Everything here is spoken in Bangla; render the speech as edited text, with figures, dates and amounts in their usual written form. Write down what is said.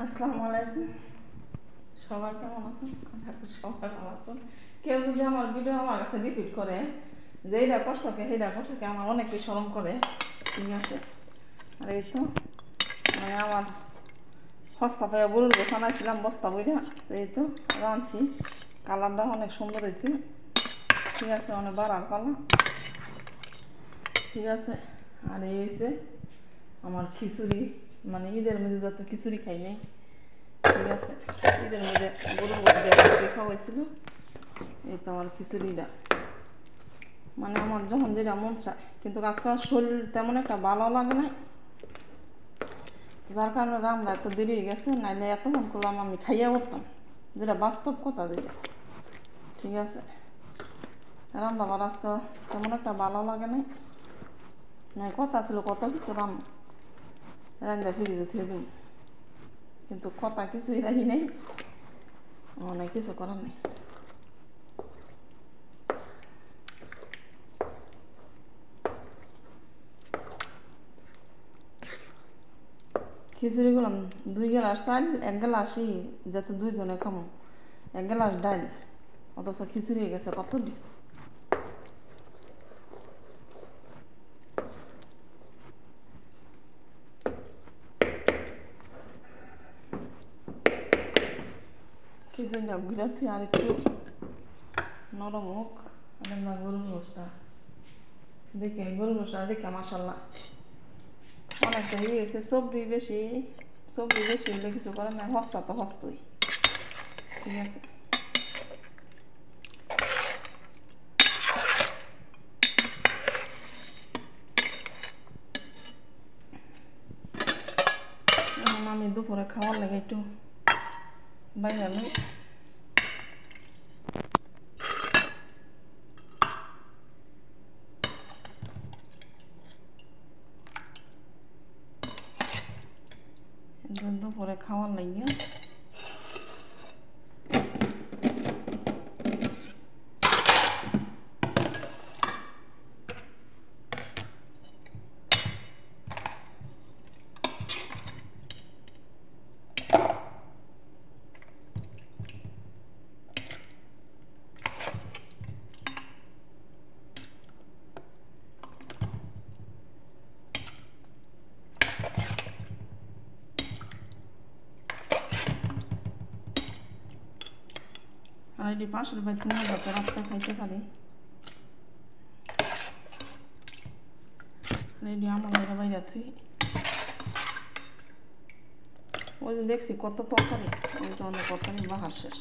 আসসালামু আলাইকুম। সবাই কেমন আছেন? সবাই ভালো আছেন। কেউ যদি আমার ভিডিও আমার কাছে রিপিট করে যে এইটা করছকে সেইটা করছকে আমার অনেকে স্মরণ করে, ঠিক আছে। আর এই তো মানে আমার সস্তা পাইয়া গরুর গোছ আনাইছিলাম বস্তা বইটা, এই তো রাঁধছি। কালারটা অনেক সুন্দর হয়েছে, ঠিক আছে, অনেক বাড়ার পালা, ঠিক আছে। আর এই হয়েছে আমার খিচুড়ি, মানে ঈদের মধ্যে যত খিচুড়ি খাই নাই, ঠিক আছে। ঈদের মধ্যে গরুর গোশ দিয়ে খিচুড়ি খাওয়া হয়েছিল, এই তো আমার খিচুড়িটা। মানে আমার যখন যেটা মন চায়, কিন্তু আজকাল শরীর তেমন একটা ভালো লাগে না, যার কারণে রান্না এত দেরি হয়ে গেছে। নাইলে এতক্ষণ করলাম আমি খাইয়া উঠতাম, যেটা বাস্তব কথা যেটা, ঠিক আছে। রান্না আমার আজকে তেমন একটা ভালো লাগে না, নাই কথা ছিল কত কিছু রান্না ফ্রিজে থুয়ে দিই, কিন্তু কথা কিছুই রাখি নেই, অনেক কিছু করার নেই। খিচুড়ি করলাম 2 গ্লাস চাল, 1 গ্লাসই যাতে 2 জনে খামো, 1 গ্লাস ডাল, অথচ খিচুড়ি হয়ে গেছে কত দি। খিচুড়িটা ঘুরে থুয়ে আর একটু নরম হোক। এটা না গরুর গোশটা দেখে, গরুর গোশটা দেখে মাশাল্লাহ অনেকটা ইয়ে হয়েছে। সবজি বেশি হলে কিছু করে না, হস্তা তো হস্তই, ঠিক আছে। এখন আমি দুপুরে খাওয়ার লাগে একটু বাইরে লই। দুপুরে খাওয়ার লাগে আর এটি পাশের বাড়ি নিয়ে যাতে রাত্রে খাইতে পারি। এটি আমার বাইরে থুই, ওই যে দেখছি কত তরকারি, ওই তো অনেক তরকারি বাহার শেষ।